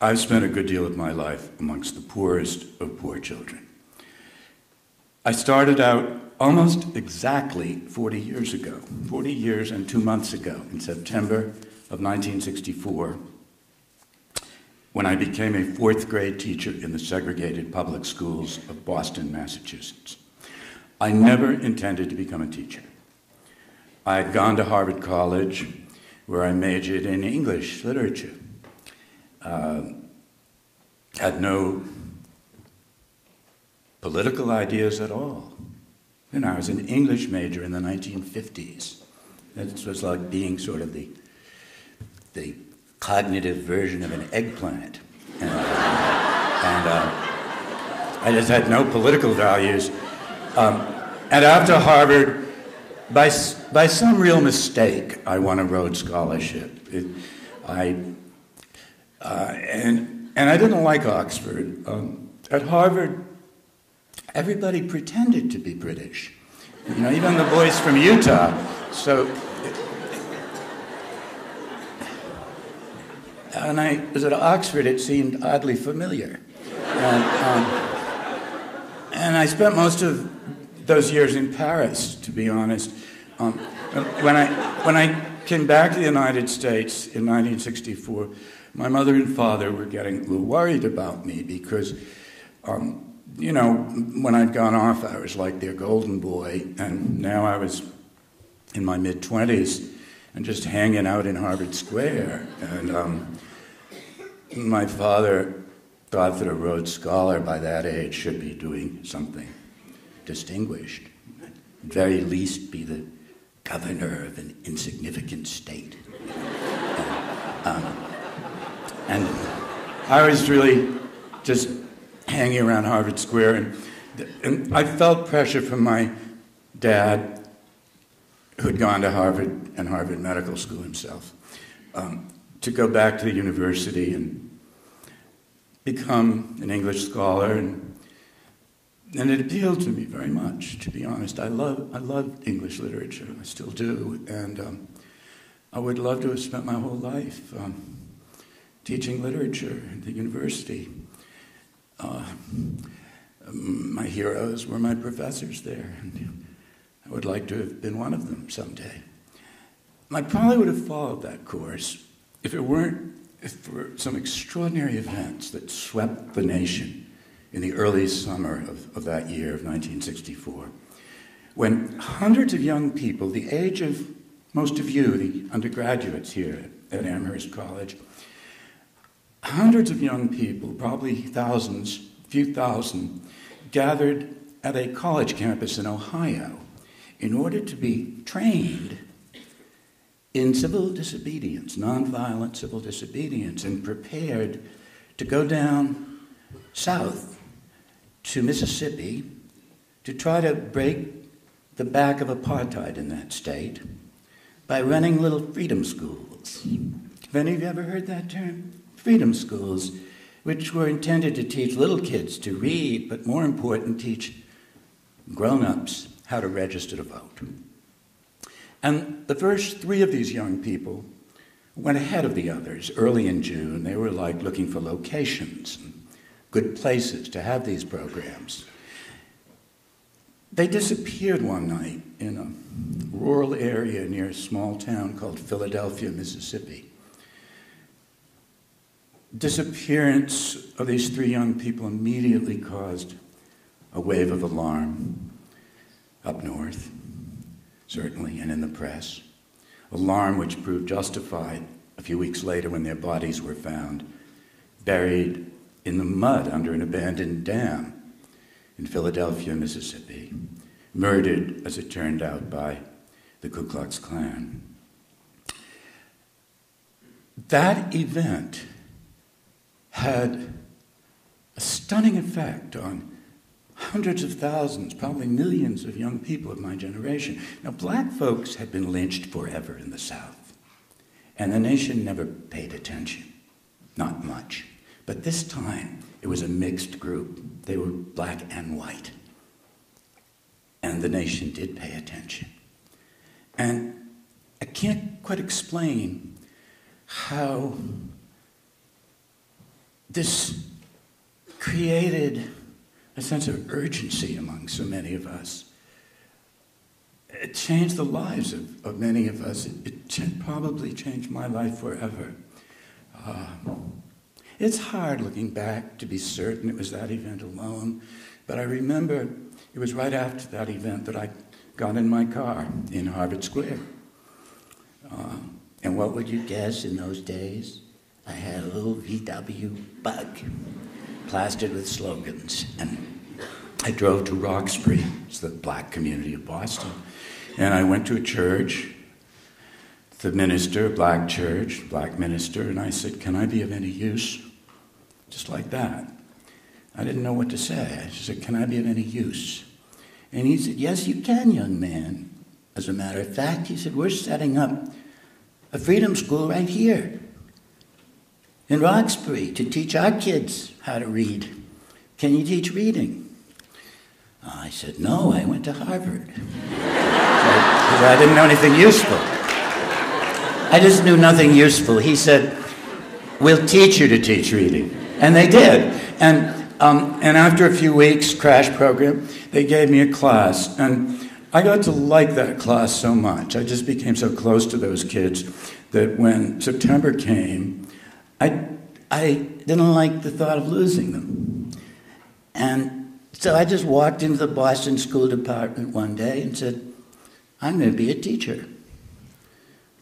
I've spent a good deal of my life amongst the poorest of poor children. I started out almost exactly 40 years ago, 40 years and 2 months ago, in September of 1964, when I became a fourth grade teacher in the segregated public schools of Boston, Massachusetts. I never intended to become a teacher. I had gone to Harvard College, where I majored in English literature. Had no political ideas at all. You know, I was an English major in the 1950s. It was like being sort of the cognitive version of an eggplant. And I just had no political values. And after Harvard, by some real mistake, I won a Rhodes Scholarship. And I didn't like Oxford. At Harvard, everybody pretended to be British. You know, even the boys from Utah. So, and I was at Oxford, it seemed oddly familiar. And I spent most of those years in Paris, to be honest. When I came back to the United States in 1964, my mother and father were getting a little worried about me because, you know, when I'd gone off, I was like their golden boy, and now I was in my mid-20s and just hanging out in Harvard Square. And my father thought that a Rhodes Scholar by that age should be doing something distinguished, at the very least be the governor of an insignificant state. And I was really just hanging around Harvard Square, and I felt pressure from my dad, who had gone to Harvard and Harvard Medical School himself, to go back to the university and become an English scholar, and it appealed to me very much, to be honest. I love English literature, I still do, and I would love to have spent my whole life teaching literature at the university. My heroes were my professors there, and I would like to have been one of them someday. I probably would have followed that course if for some extraordinary events that swept the nation in the early summer of that year of 1964, when hundreds of young people, the age of most of you, the undergraduates here at Amherst College, hundreds of young people, probably thousands, a few thousand, gathered at a college campus in Ohio in order to be trained in civil disobedience, nonviolent civil disobedience, and prepared to go down south to Mississippi to try to break the back of apartheid in that state by running little freedom schools. Have any of you ever heard that term? Freedom schools, which were intended to teach little kids to read, but more important, teach grown-ups how to register to vote. And the first 3 of these young people went ahead of the others early in June. They were like looking for locations and good places to have these programs. They disappeared one night in a rural area near a small town called Philadelphia, Mississippi. Disappearance of these 3 young people immediately caused a wave of alarm up north, certainly, and in the press. Alarm which proved justified a few weeks later when their bodies were found buried in the mud under an abandoned dam in Philadelphia, Mississippi, murdered, as it turned out, by the Ku Klux Klan. That event had a stunning effect on hundreds of thousands, probably millions of young people of my generation. Now, black folks had been lynched forever in the South, and the nation never paid attention, not much. But this time, it was a mixed group. They were black and white. And the nation did pay attention. And I can't quite explain how this created a sense of urgency among so many of us. It changed the lives of many of us. It probably changed my life forever. It's hard looking back to be certain it was that event alone, but I remember it was right after that event that I got in my car in Harvard Square. And what would you guess in those days? I had a little VW Bug plastered with slogans. And I drove to Roxbury, it's the black community of Boston. And I went to a church, the minister, black church, black minister, and I said, "Can I be of any use?" Just like that. I didn't know what to say. I just said, "Can I be of any use?" And he said, "Yes, you can, young man. As a matter of fact," he said, "we're setting up a freedom school right here in Roxbury to teach our kids how to read. Can you teach reading?" I said, "No, I went to Harvard." Because I didn't know anything useful. I just knew nothing useful. He said, "We'll teach you to teach reading." And they did. And after a few weeks, crash program, they gave me a class. And I got to like that class so much. I just became so close to those kids that when September came, I didn't like the thought of losing them. And so I just walked into the Boston School Department one day and said, "I'm going to be a teacher."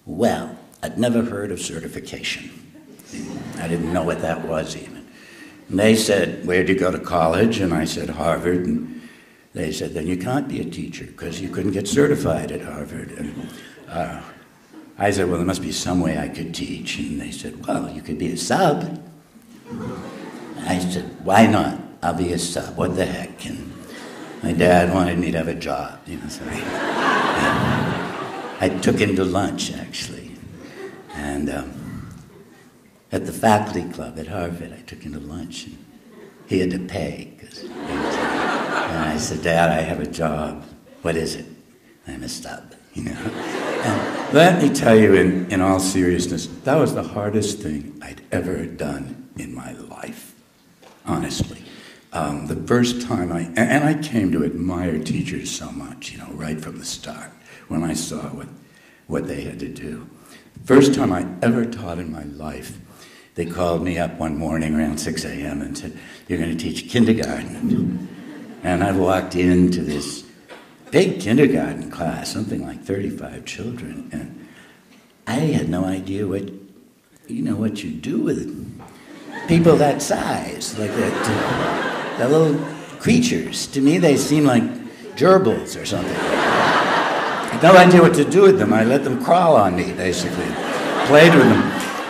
Well, I'd never heard of certification. I didn't know what that was even. And they said, "Where'd you go to college?" And I said, "Harvard." And they said, "Then you can't be a teacher because you couldn't get certified at Harvard." And I said, "Well, there must be some way I could teach." And they said, "Well, you could be a sub." I said, "Why not? I'll be a sub. What the heck?" And my dad wanted me to have a job, so I took him to lunch, actually. And at the faculty club at Harvard, I took him to lunch, and he had to pay. And I said, "Dad, I have a job." "What is it?" "I'm a sub." And let me tell you, in all seriousness, that was the hardest thing I'd ever done in my life, honestly. The first time I came to admire teachers so much, right from the start, when I saw what they had to do. First time I ever taught in my life, they called me up one morning around 6 a.m. and said, "You're going to teach kindergarten." And I walked into this big kindergarten class, something like 35 children, and I had no idea what you do with people that size, like that. The little creatures. To me, they seem like gerbils or something. I had no idea what to do with them. I let them crawl on me, basically. Played with them.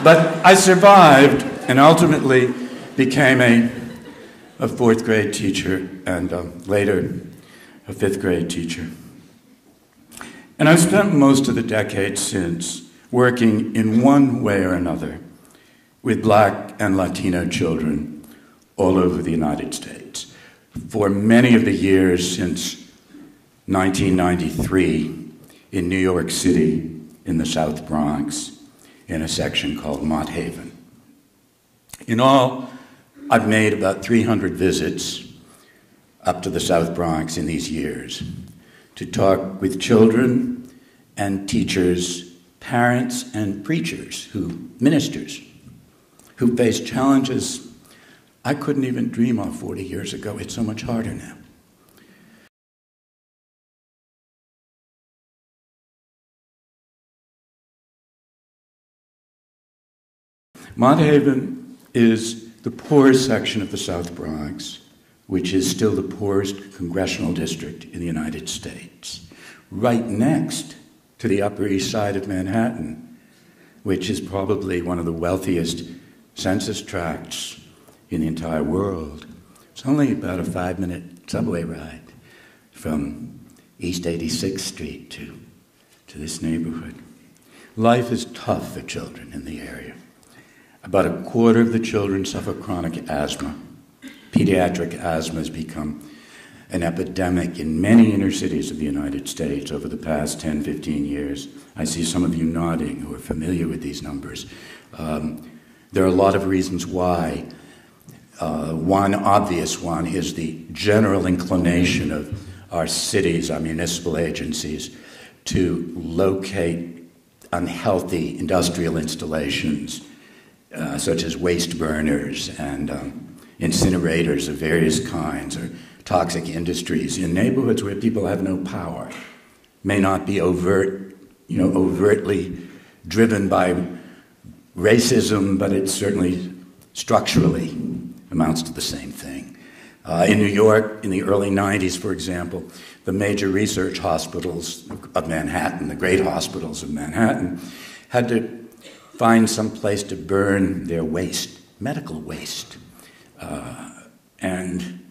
But I survived and ultimately became a fourth grade teacher and later a fifth grade teacher. And I've spent most of the decade since working in one way or another with Black and Latino children all over the United States. For many of the years since 1993 in New York City, in the South Bronx, in a section called Mott Haven. In all, I've made about 300 visits up to the South Bronx in these years to talk with children and teachers, parents and preachers, ministers, who face challenges I couldn't even dream of 40 years ago. It's so much harder now. Mott Haven is the poorest section of the South Bronx, which is still the poorest congressional district in the United States, right next to the Upper East Side of Manhattan, which is probably one of the wealthiest census tracts in the entire world. It's only about a 5-minute subway ride from East 86th Street to this neighborhood. Life is tough for children in the area. About a quarter of the children suffer chronic asthma. Pediatric asthma has become an epidemic in many inner cities of the United States over the past 10, 15 years. I see some of you nodding who are familiar with these numbers. There are a lot of reasons why. One obvious one is the general inclination of our cities, our municipal agencies, to locate unhealthy industrial installations, such as waste burners and incinerators of various kinds, or toxic industries, in neighborhoods where people have no power. May not be overtly driven by racism, but it certainly structurally amounts to the same thing. In New York, in the early 90s, for example, the major research hospitals of Manhattan, the great hospitals of Manhattan, had to find some place to burn their waste, medical waste. And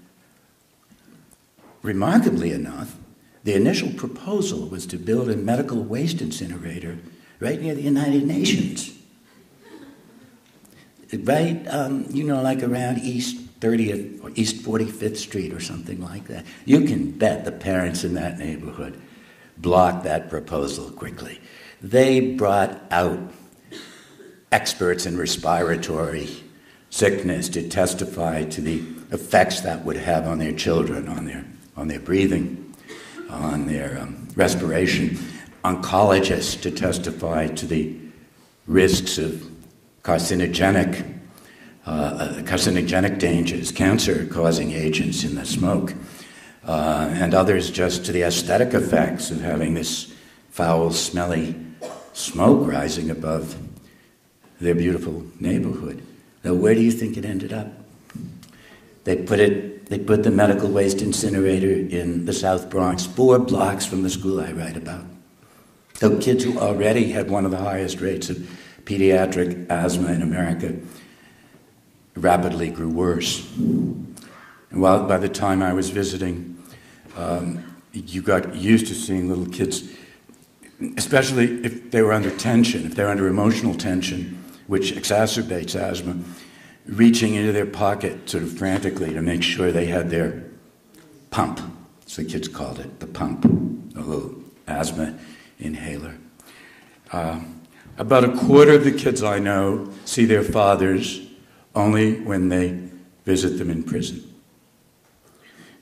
remarkably enough, the initial proposal was to build a medical waste incinerator right near the United Nations. Right, like around East 30th or East 45th Street or something like that. You can bet the parents in that neighborhood blocked that proposal quickly. They brought out experts in respiratory sickness to testify to the effects that would have on their children, on their breathing, on their respiration. Oncologists to testify to the risks of carcinogenic dangers, cancer-causing agents in the smoke, and others just to the aesthetic effects of having this foul, smelly smoke rising above their beautiful neighborhood. Now, where do you think it ended up? They put the medical waste incinerator in the South Bronx, 4 blocks from the school I write about. So kids who already had one of the highest rates of pediatric asthma in America rapidly grew worse. And by the time I was visiting, you got used to seeing little kids, especially if they were under tension, if they're under emotional tension, which exacerbates asthma, reaching into their pocket sort of frantically to make sure they had their pump. So the kids called it the pump, a little asthma inhaler. About a quarter of the kids I know see their fathers only when they visit them in prison.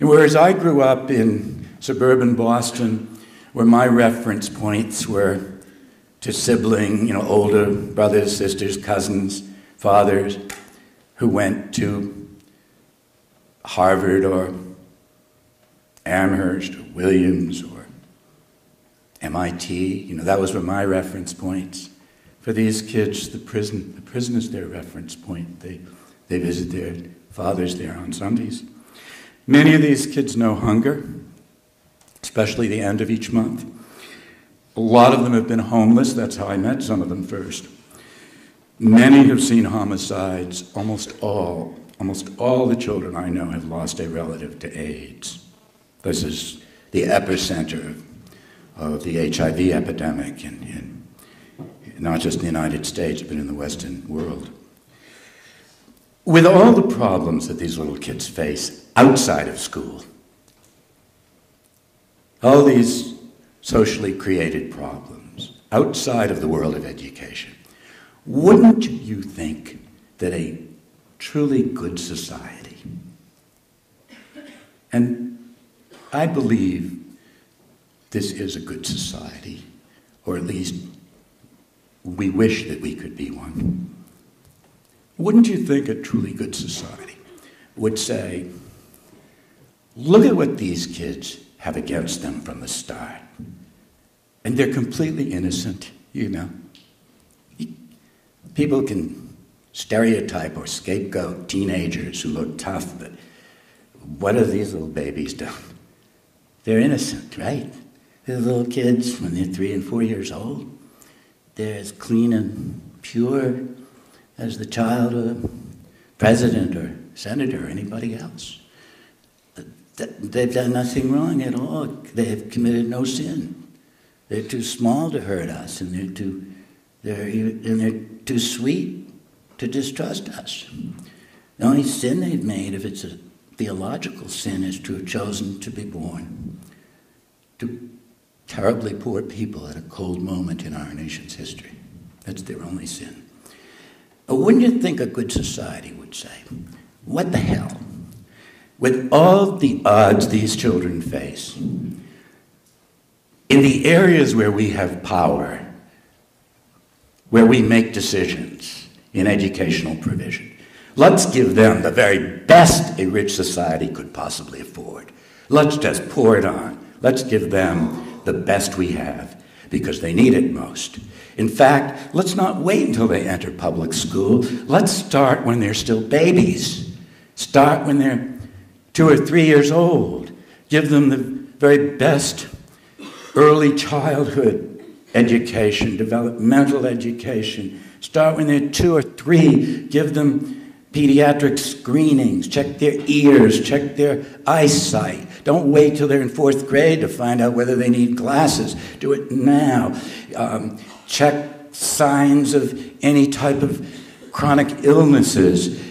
And whereas I grew up in suburban Boston, where my reference points were to sibling, older brothers, sisters, cousins, fathers, who went to Harvard or Amherst or Williams or MIT, that was where my reference points. For these kids, the prison is their reference point. They visit their fathers there on Sundays. Many of these kids know hunger, especially the end of each month. A lot of them have been homeless. That's how I met some of them first. Many have seen homicides. Almost all the children I know have lost a relative to AIDS. This is the epicenter of the HIV epidemic in not just in the United States, but in the Western world. With all the problems that these little kids face outside of school, all these socially created problems outside of the world of education, wouldn't you think that a truly good society, and I believe this is a good society, or at least we wish that we could be one, wouldn't you think a truly good society would say, look at what these kids have against them from the start. And they're completely innocent, People can stereotype or scapegoat teenagers who look tough, but what have these little babies done? They're innocent, right? They're little kids when they're 3 and 4 years old. They're as clean and pure as the child of a president or senator or anybody else. They've done nothing wrong at all. They have committed no sin. They're too small to hurt us, and they're too sweet to distrust us. The only sin they've made, if it's a theological sin, is to have chosen to be born to terribly poor people at a cold moment in our nation's history. That's their only sin. But wouldn't you think a good society would say, what the hell? With all the odds these children face, in the areas where we have power, where we make decisions in educational provision, let's give them the very best a rich society could possibly afford. Let's just pour it on. Let's give them the best we have, because they need it most. In fact, let's not wait until they enter public school. Let's start when they're still babies. Start when they're 2 or 3 years old. Give them the very best early childhood education, developmental education. Start when they're 2 or 3. Give them pediatric screenings. Check their ears. Check their eyesight. Don't wait till they're in 4th grade to find out whether they need glasses. Do it now. Check signs of any type of chronic illnesses.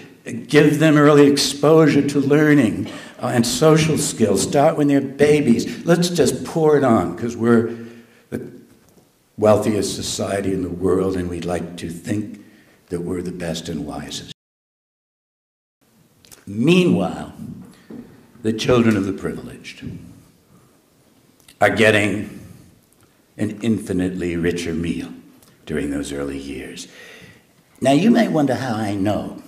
Give them early exposure to learning and social skills. Start when they're babies. Let's just pour it on, because we're the wealthiest society in the world, and we'd like to think that we're the best and wisest. Meanwhile, the children of the privileged are getting an infinitely richer meal during those early years. Now, you may wonder how I know,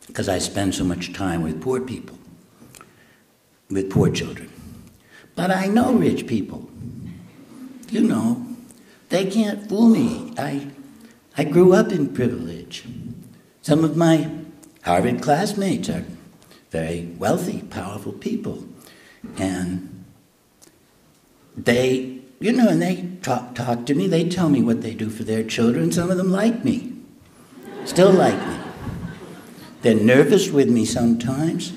because I spend so much time with poor people, with poor children. But I know rich people. You know, they can't fool me. I grew up in privilege. Some of my Harvard classmates are very wealthy, powerful people. And they, and they talk to me. They tell me what they do for their children. Some of them like me, still like me. They're nervous with me sometimes.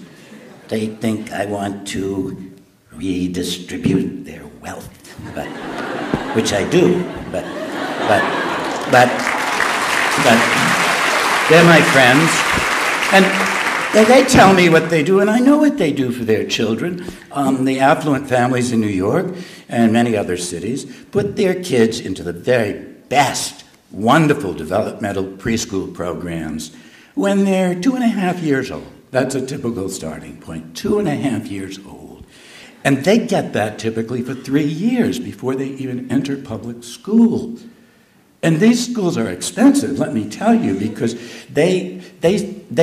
They think I want to redistribute their wealth, which I do. But they're my friends, and they tell me what they do, and I know what they do for their children. The affluent families in New York and many other cities put their kids into the very best, wonderful developmental preschool programs when they're 2.5 years old. That's a typical starting point, 2.5 years old. And they get that typically for 3 years before they even enter public school. And these schools are expensive, let me tell you, because they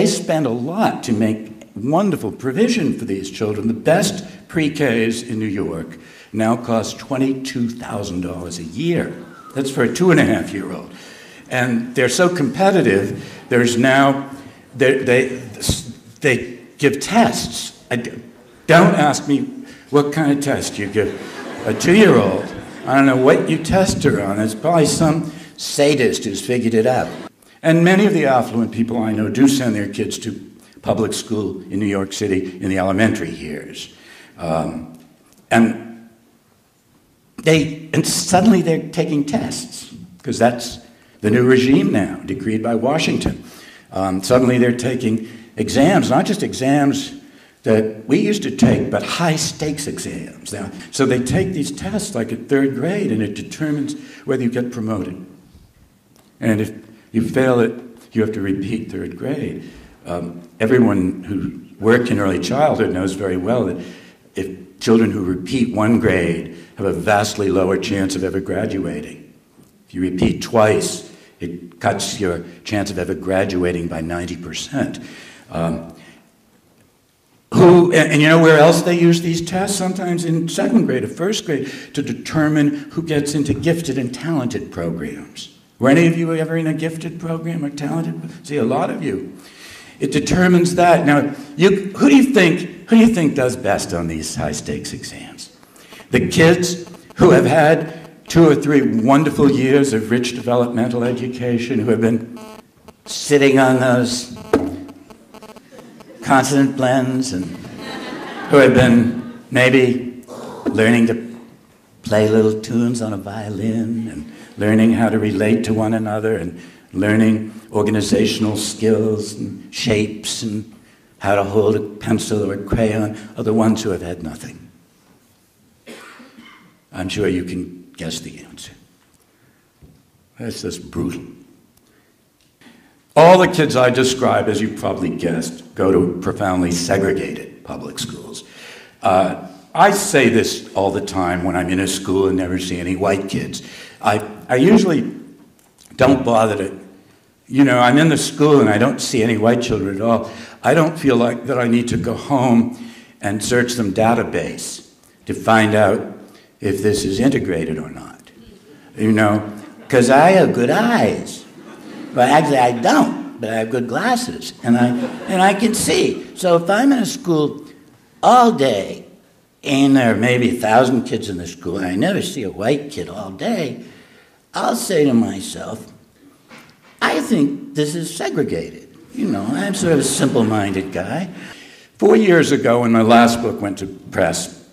spend a lot to make wonderful provision for these children. The best pre-Ks in New York now cost $22,000 a year. That's for a 2.5-year-old. And they're so competitive, there's now, they give tests. Don't ask me what kind of test you give a 2-year-old. I don't know what you test her on. It's probably some sadist who's figured it out. And many of the affluent people I know do send their kids to public school in New York City in the elementary years. And suddenly they're taking tests, because that's the new regime now, decreed by Washington. Suddenly they're taking exams, not just exams that we used to take, but high-stakes exams. Now, so they take these tests like at 3rd grade, and it determines whether you get promoted. And if you fail it, you have to repeat 3rd grade. Everyone who worked in early childhood knows very well that if children who repeat 1 grade have a vastly lower chance of ever graduating. If you repeat twice, it cuts your chance of ever graduating by 90%. And you know where else they use these tests? Sometimes in 2nd grade or 1st grade to determine who gets into gifted and talented programs. Were any of you ever in a gifted program or talented? See, a lot of you. It determines that. Now, who do you think does best on these high-stakes exams? The kids who have had 2 or 3 wonderful years of rich developmental education, who have been sitting on those consonant blends, and who have been maybe learning to play little tunes on a violin, and learning how to relate to one another, and learning organizational skills and shapes, and how to hold a pencil or a crayon, are the ones who have had nothing. I'm sure you can guess the answer. That's just brutal. All the kids I describe, as you probably guessed, go to profoundly segregated public schools. I say this all the time when I'm in a school and never see any white kids. I usually don't bother to, I'm in the school and I don't see any white children at all. I don't feel like that I need to go home and search some database to find out if this is integrated or not. Because I have good eyes. But actually I don't, but I have good glasses and I can see. So if I'm in a school all day, and there are maybe 1,000 kids in the school, and I never see a white kid all day, I'll say to myself, I think this is segregated. I'm sort of a simple-minded guy. 4 years ago, when my last book went to press,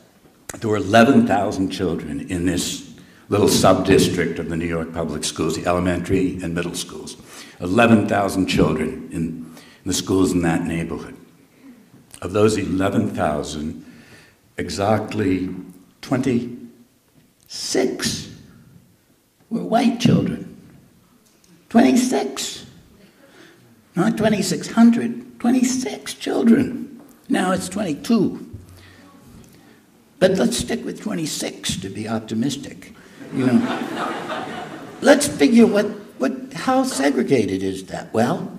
there were 11,000 children in this little sub-district of the New York public schools, the elementary and middle schools. 11,000 children in the schools in that neighborhood. Of those 11,000, exactly 26 were white children. 26. Not 2,600, 26 children. Now it's 22. But let's stick with 26 to be optimistic. Let's figure how segregated is that? Well,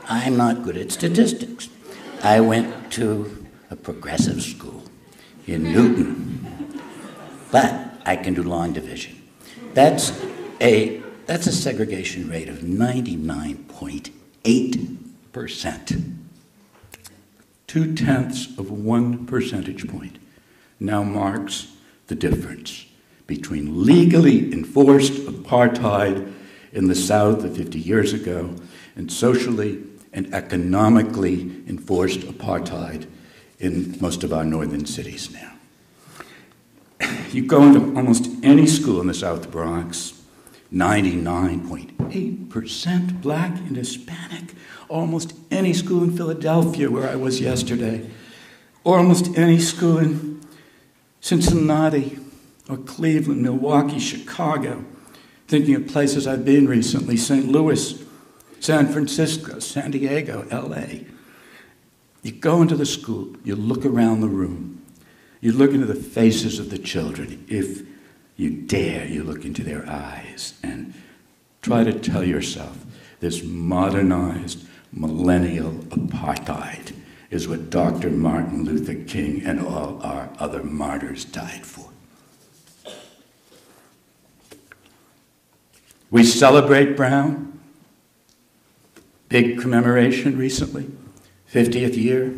I'm not good at statistics. I went to a progressive school in Newton, but I can do long division. That's a segregation rate of 99.8%. 0.2 percentage point now marks the difference between legally enforced apartheid in the South of 50 years ago and socially and economically enforced apartheid in most of our northern cities now. You go into almost any school in the South Bronx, 99.8% black and Hispanic. Almost any school in Philadelphia, where I was yesterday, or almost any school in Cincinnati, or Cleveland, Milwaukee, Chicago, thinking of places I've been recently, St. Louis, San Francisco, San Diego, LA. You go into the school, you look around the room, you look into the faces of the children. If you dare, you look into their eyes and try to tell yourself this modernized millennial apartheid is what Dr. Martin Luther King and all our other martyrs died for. We celebrate Brown. Big commemoration recently, 50th year.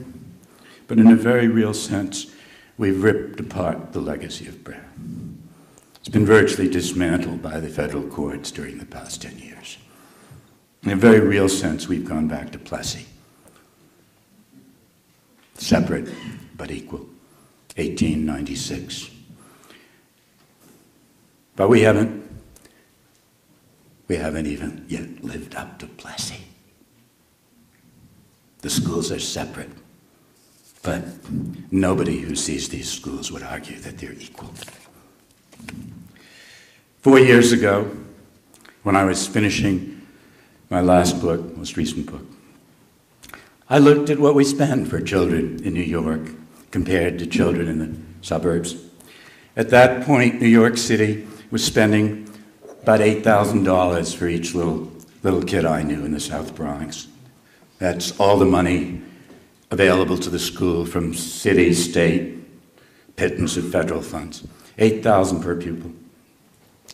But in a very real sense, we've ripped apart the legacy of Brown. It's been virtually dismantled by the federal courts during the past 10 years. In a very real sense, we've gone back to Plessy. Separate but equal, 1896. But we haven't even yet lived up to Plessy. The schools are separate, but nobody who sees these schools would argue that they're equal. 4 years ago, when I was finishing my last book, most recent book, I looked at what we spend for children in New York compared to children in the suburbs. At that point, New York City was spending about $8,000 for each little kid I knew in the South Bronx. That's all the money available to the school from city, state, pittance of federal funds. $8,000 per pupil.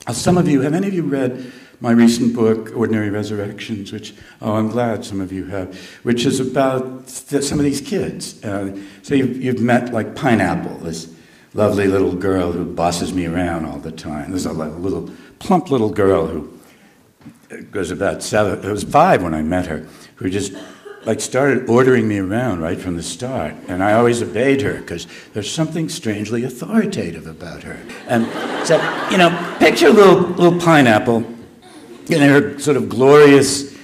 Have any of you read my recent book, Ordinary Resurrections, which, I'm glad some of you have, which is about some of these kids. So you've met, like, Pineapple, this lovely little girl who bosses me around all the time. There's a little, plump little girl who was about 7, it was 5 when I met her, who just, started ordering me around right from the start. And I always obeyed her because there's something strangely authoritative about her. And so, picture little Pineapple in her sort of glorious,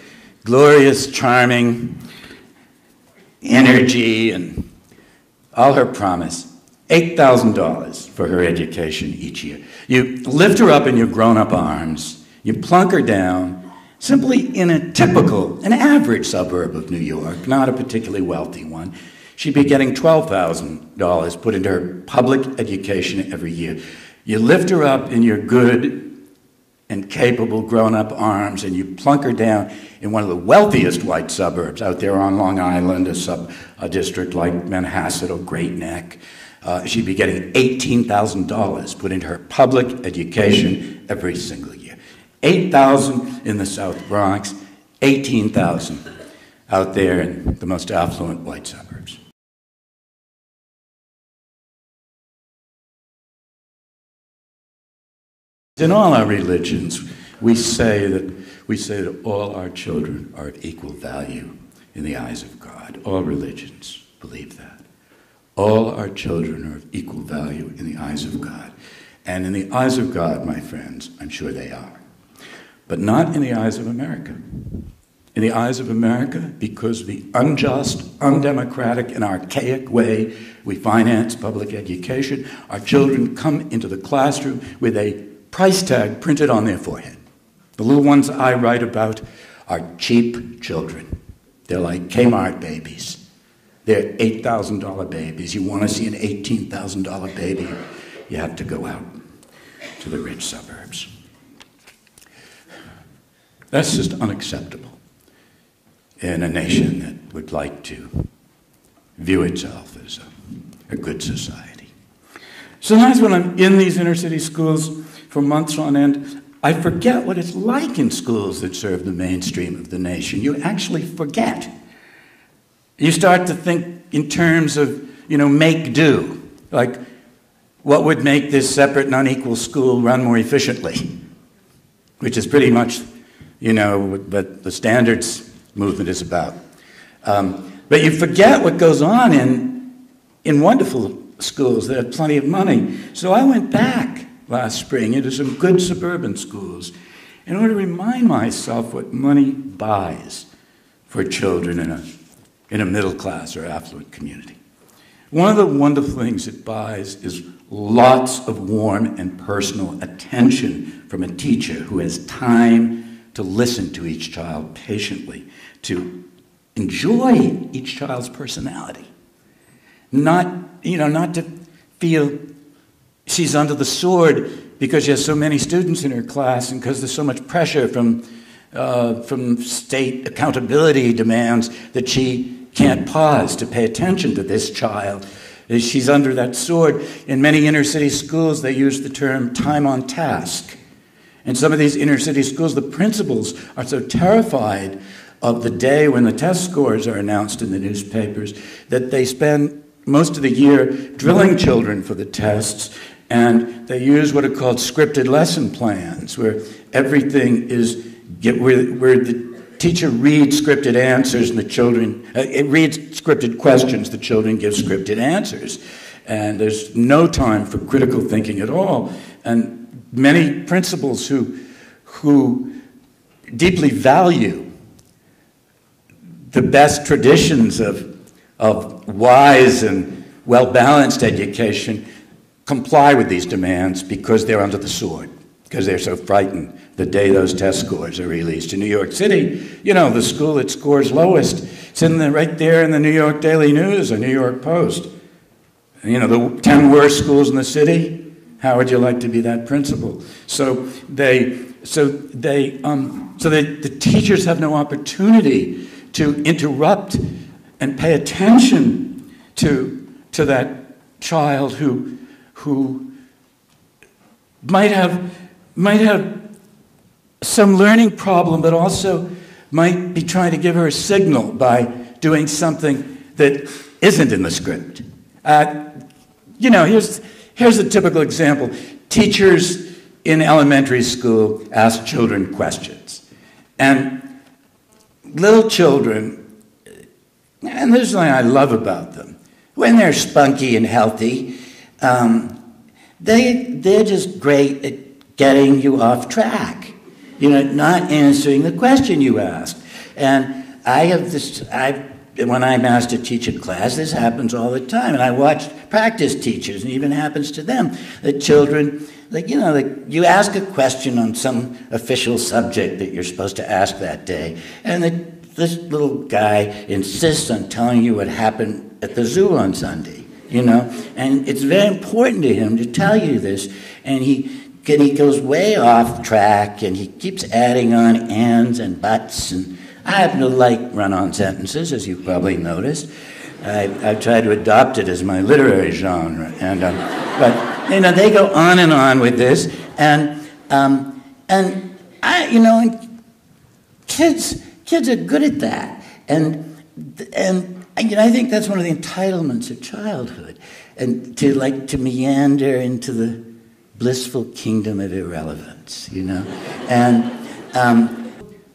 charming energy and all her promise. $8,000 for her education each year. You lift her up in your grown-up arms, you plunk her down, Simply in an average suburb of New York, not a particularly wealthy one, she'd be getting $12,000 put into her public education every year. You lift her up in your good and capable grown-up arms, and you plunk her down in one of the wealthiest white suburbs out there on Long Island, a district like Manhasset or Great Neck. She'd be getting $18,000 put into her public education every single year. $8,000 in the South Bronx, $18,000 out there in the most affluent white suburbs. In all our religions, we say that all our children are of equal value in the eyes of God. All religions believe that. All our children are of equal value in the eyes of God. And in the eyes of God, my friends, I'm sure they are. But not in the eyes of America. In the eyes of America, because of the unjust, undemocratic, and archaic way we finance public education, our children come into the classroom with a price tag printed on their forehead. The little ones I write about are cheap children. They're like Kmart babies. They're $8,000 babies. You want to see an $18,000 baby, you have to go out to the rich suburbs. That's just unacceptable in a nation that would like to view itself as a good society. Sometimes when I'm in these inner city schools for months on end, I forget what it's like in schools that serve the mainstream of the nation. You actually forget. You start to think in terms of, make do. Like, what would make this separate and unequal school run more efficiently? Which is pretty much, what the standards movement is about. But you forget what goes on in wonderful schools that have plenty of money. So I went back last spring into some good suburban schools in order to remind myself what money buys for children in a middle class or affluent community. One of the wonderful things it buys is lots of warm and personal attention from a teacher who has time to listen to each child patiently, to enjoy each child's personality, not to feel she's under the sword because she has so many students in her class and because there's so much pressure from state accountability demands that she can't pause to pay attention to this child. She's under that sword. In many inner city schools, they use the term time on task. In some of these inner city schools, the principals are so terrified of the day when the test scores are announced in the newspapers that they spend most of the year drilling children for the tests, and they use what are called scripted lesson plans, where everything is where the teacher reads scripted answers and the children it reads scripted questions, the children give scripted answers, and there's no time for critical thinking at all. And many principals who deeply value the best traditions of wise and well-balanced education comply with these demands because they're under the sword, because they're so frightened the day those test scores are released. In New York City, the school that scores lowest, it's right there in the New York Daily News or New York Post. The 10 worst schools in the city, how would you like to be that principal? So the teachers have no opportunity to interrupt and pay attention to that child who might have some learning problem, but also might be trying to give her a signal by doing something that isn't in the script. Here's a typical example. Teachers in elementary school ask children questions. And little children, and this is something I love about them, when they're spunky and healthy, they're just great at getting you off track. Not answering the question you asked. And I've when I'm asked to teach a class, this happens all the time. And I watch practice teachers, and it even happens to them, that children, you ask a question on some official subject that you're supposed to ask that day, and this little guy insists on telling you what happened at the zoo on Sunday, and it's very important to him to tell you this, and he goes way off track, and he keeps adding on ands and buts, and I happen to like run-on sentences, as you've probably noticed. I've tried to adopt it as my literary genre, and but they go on and on with this, and kids are good at that, and I think that's one of the entitlements of childhood, and to meander into the blissful kingdom of irrelevance, and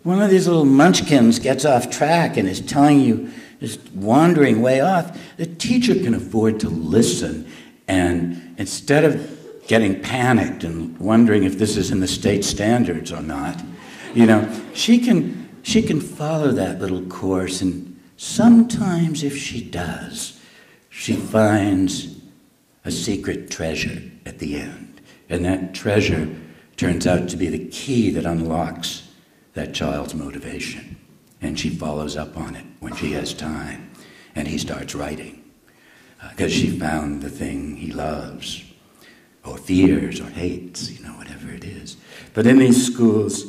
one of these little munchkins gets off track and is telling you, is wandering way off. The teacher can afford to listen, and instead of getting panicked and wondering if this is in the state standards or not, she can follow that little course, and sometimes if she does, she finds a secret treasure at the end, and that treasure turns out to be the key that unlocks that child's motivation, and she follows up on it when she has time, and he starts writing because she found the thing he loves or fears or hates, whatever it is. But in these schools,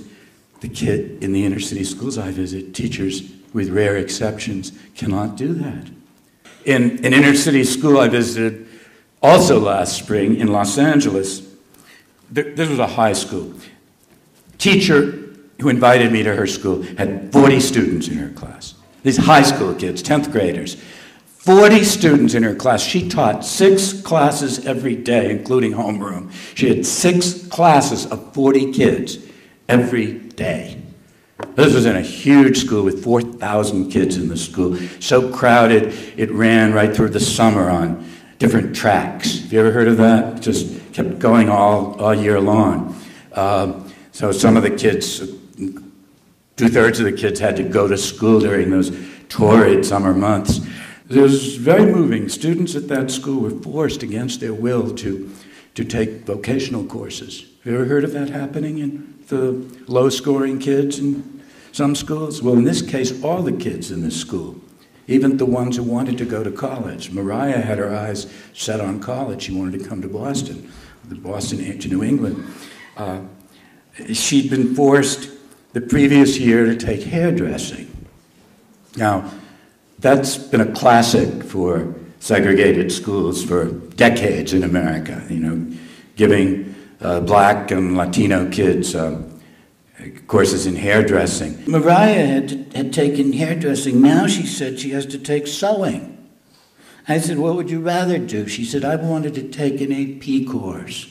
in the inner city schools I visit, teachers, with rare exceptions, cannot do that. In an inner city school I visited also last spring in Los Angeles, this was a high school. Teacher who invited me to her school had 40 students in her class. These high school kids, 10th graders. 40 students in her class. She taught 6 classes every day, including homeroom. She had 6 classes of 40 kids every day. This was in a huge school with 4,000 kids in the school. So crowded, it ran right through the summer on different tracks. Have you ever heard of that? It just kept going all year long. So some of the kids, 2/3 of the kids had to go to school during those torrid summer months. It was very moving. Students at that school were forced against their will to take vocational courses. Have you ever heard of that happening in the low-scoring kids in some schools? Well, in this case, all the kids in this school, even the ones who wanted to go to college. Mariah had her eyes set on college. She wanted to come to Boston, to New England. She'd been forced the previous year to take hairdressing. Now, that's been a classic for segregated schools for decades in America, giving black and Latino kids courses in hairdressing. Mariah had taken hairdressing. Now she said she has to take sewing. I said, what would you rather do? She said, I wanted to take an AP course.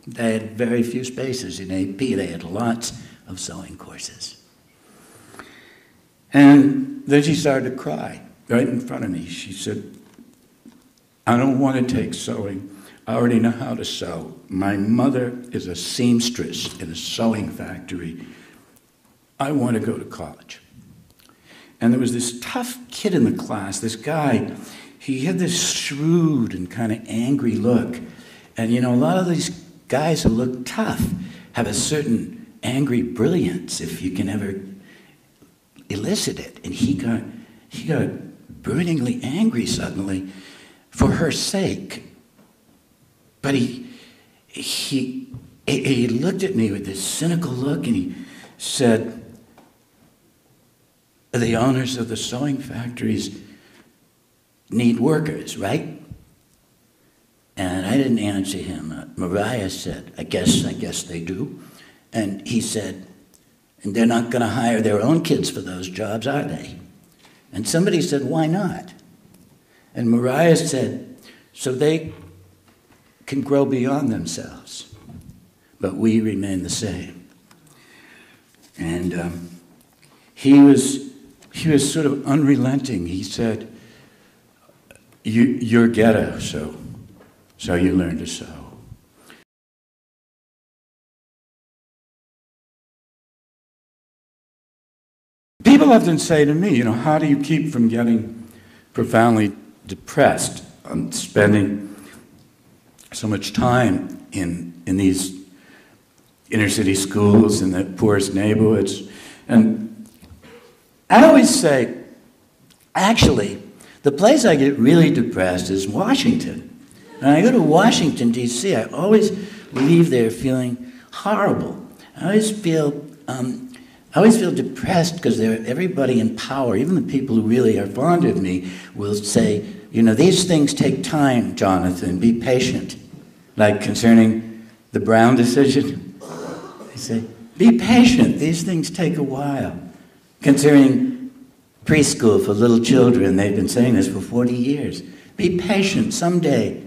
They had very few spaces in AP. They had lots of sewing courses. And then she started to cry right in front of me. She said, I don't want to take sewing. I already know how to sew. My mother is a seamstress in a sewing factory. I want to go to college. And there was this tough kid in the class, this guy. He had this shrewd and kind of angry look. And, a lot of these guys who look tough have a certain angry brilliance, if you can ever elicit it. And he got burningly angry suddenly for her sake. But he looked at me with this cynical look, and he said, the owners of the sewing factories need workers, right? And I didn't answer him. Mariah said, I guess they do. And he said, and they're not going to hire their own kids for those jobs, are they? And somebody said, why not? And Mariah said, so they can grow beyond themselves, but we remain the same. And he was sort of unrelenting. He said, you're ghetto, so you learn to sew. People people often say to me, how do you keep from getting profoundly depressed on spending so much time in these inner city schools in the poorest neighborhoods? And I always say, actually, the place I get really depressed is Washington. When I go to Washington, D.C., I always leave there feeling horrible. I always feel depressed because everybody in power, even the people who really are fond of me, will say, these things take time, Jonathan, be patient. Like concerning the Brown decision, they say, be patient, these things take a while. Concerning preschool for little children, they've been saying this for 40 years. Be patient, someday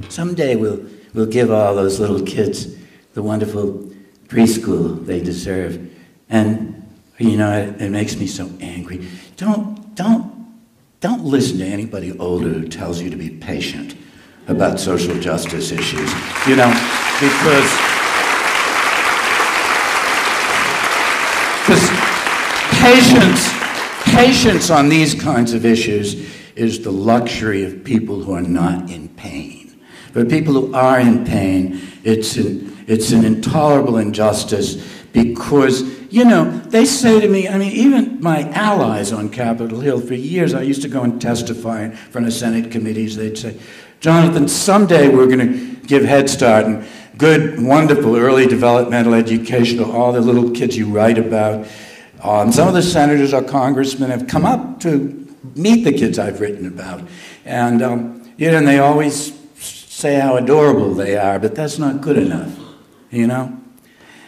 we'll give all those little kids the wonderful preschool they deserve. And, it makes me so angry. Don't listen to anybody older who tells you to be patient about social justice issues, because patience on these kinds of issues is the luxury of people who are not in pain. For people who are in pain, it's an intolerable injustice because, they say to me, even my allies on Capitol Hill, for years I used to go and testify in front of Senate committees. They'd say, Jonathan, someday we're going to give Head Start and good, wonderful early developmental education to all the little kids you write about. Some of the senators or congressmen have come up to meet the kids I've written about. And, and they always say how adorable they are, but that's not good enough,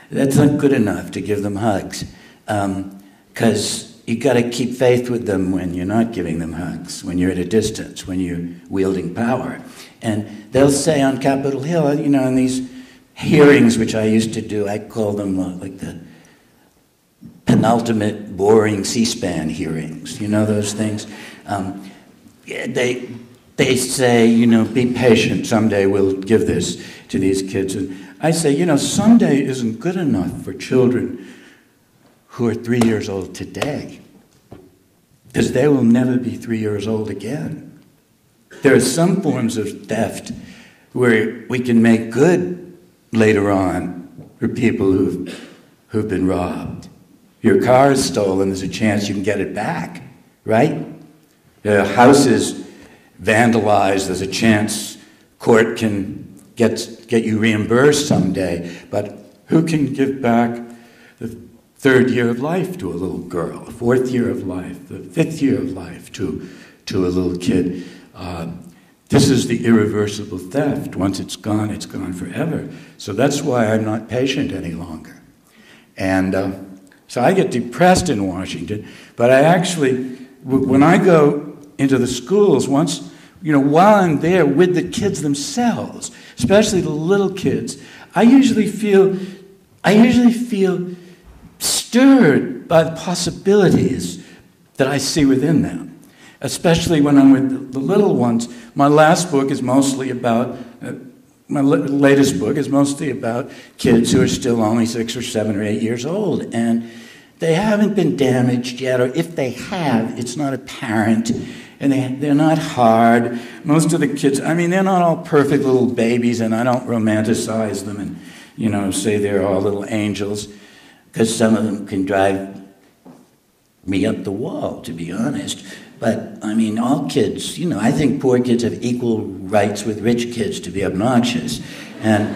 That's not good enough to give them hugs. Because you got to keep faith with them when you're not giving them hugs, when you're at a distance, when you're wielding power. And they'll say on Capitol Hill, in these hearings, which I used to do, I call them like the penultimate boring C-SPAN hearings, those things. They say, be patient, someday we'll give this to these kids. And I say, someday isn't good enough for children who are 3 years old today, because they will never be 3 years old again. There are some forms of theft where we can make good later on for people who've been robbed. Your car is stolen, there's a chance you can get it back, right? The house is vandalized, there's a chance court can get you reimbursed someday. But who can give back the third year of life to a little girl, the fourth year of life, the fifth year of life to a little kid? This is the irreversible theft. Once it's gone forever. So that's why I'm not patient any longer. And so I get depressed in Washington, but I actually, when I go into the schools, once, while I'm there with the kids themselves, especially the little kids, I usually feel stirred by the possibilities that I see within them, especially when I'm with the little ones. My latest book is mostly about kids who are still only 6 or 7 or 8 years old, and they haven't been damaged yet, or if they have, it's not apparent, and they're not hard. Most of the kids, they're not all perfect little babies, and I don't romanticize them and, say they're all little angels, because some of them can drive me up the wall, to be honest. But, all kids, I think poor kids have equal rights with rich kids to be obnoxious. And,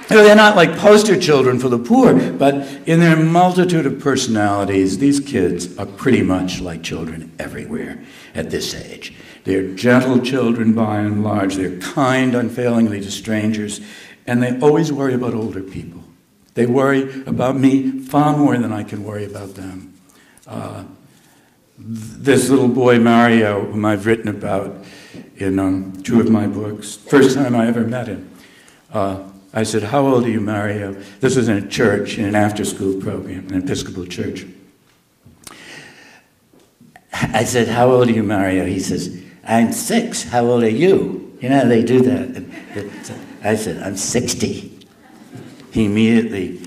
they're not like poster children for the poor, but in their multitude of personalities, these kids are pretty much like children everywhere at this age. They're gentle children by and large. They're kind unfailingly to strangers, and they always worry about older people. They worry about me far more than I can worry about them. This little boy, Mario, whom I've written about in 2 of my books, first time I ever met him, I said, "How old are you, Mario?" This was in a church, in an after-school program, an Episcopal church. I said, "How old are you, Mario?" He says, "I'm 6. How old are you?" They do that. I said, "I'm 60. He immediately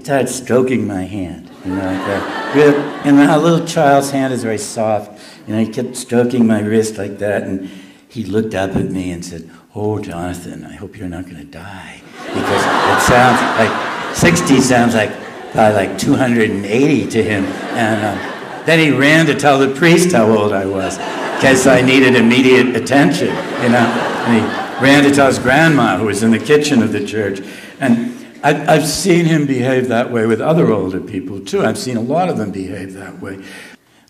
started stroking my hand. You know, like that. And a little child's hand is very soft. You know, he kept stroking my wrist like that, and he looked up at me and said, "Oh, Jonathan, I hope you're not going to die." Because it sounds like, 60 sounds like probably like 280 to him. And then he ran to tell the priest how old I was, because I needed immediate attention, you know. And he ran to tell his grandma, who was in the kitchen of the church. And I've seen him behave that way with other older people, too. I've seen a lot of them behave that way.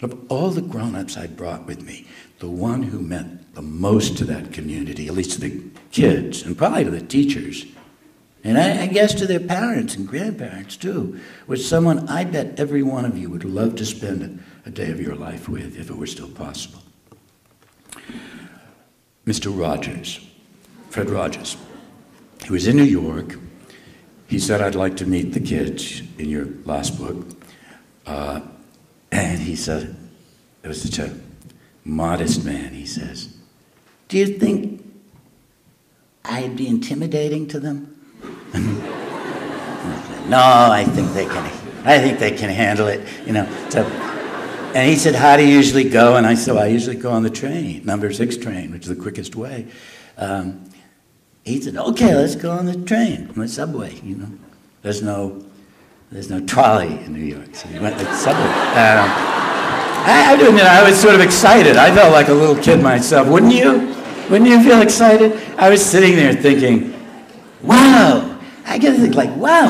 Of all the grown-ups I brought with me, the one who meant the most to that community, at least to the kids, and probably to the teachers, and I guess to their parents and grandparents, too, was someone I bet every one of you would love to spend a day of your life with, if it were still possible. Mr. Rogers, Fred Rogers. He was in New York. He said, "I'd like to meet the kids in your last book." And he said, it was such a modest man, he says, "Do you think I'd be intimidating to them?" "No, I think they can handle it, you know." So, and he said, "How do you usually go?" And I said, "Well, I usually go on the train, number 6 train, which is the quickest way." He said, "Okay, let's go on the train, on the subway, you know. There's no trolley in New York," so we went to the subway. I have to admit, I was sort of excited. I felt like a little kid myself. Wouldn't you? Wouldn't you feel excited? I was sitting there thinking, wow. I get to think like, wow,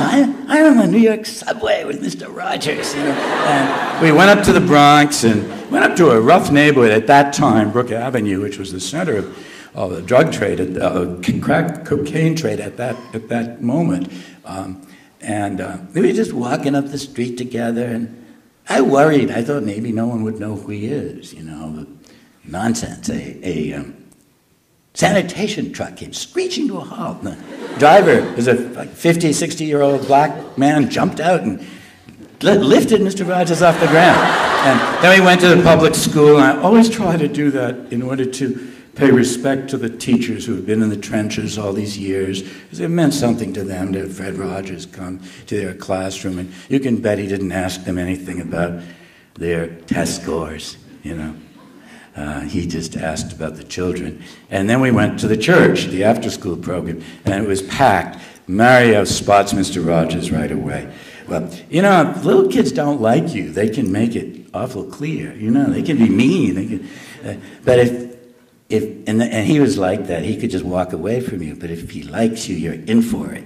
I'm on the New York subway with Mr. Rogers. You know? And we went up to the Bronx and went up to a rough neighborhood at that time, Brook Avenue, which was the center of the drug trade, crack cocaine trade at that moment. We were just walking up the street together, and I worried. I thought maybe no one would know who he is, you know. Nonsense. A sanitation truck came screeching to a halt. And the driver was a 50, 60-year-old black man, jumped out and lifted Mr. Rogers off the ground. And then we went to the public school, and I always try to do that in order to pay respect to the teachers who have been in the trenches all these years, because it meant something to them to have Fred Rogers come to their classroom, and you can bet he didn't ask them anything about their test scores, you know. He just asked about the children. And then we went to the church, the after-school program, and it was packed. Mario spots Mr. Rogers right away. Well, you know, if little kids don't like you, they can make it awful clear, you know. They can be mean. They can, but and he was like that. He could just walk away from you. But if he likes you, you're in for it.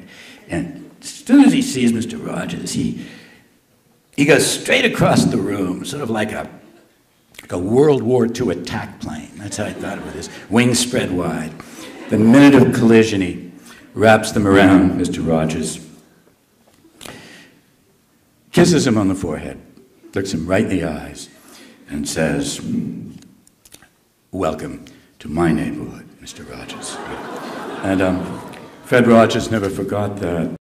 And as soon as he sees Mr. Rogers, he goes straight across the room, sort of like a World War II attack plane. That's how I thought of it, his wings spread wide. The minute of collision, he wraps them around Mr. Rogers, kisses him on the forehead, looks him right in the eyes, and says, "Welcome to my neighborhood, Mr. Rogers." And Fred Rogers never forgot that.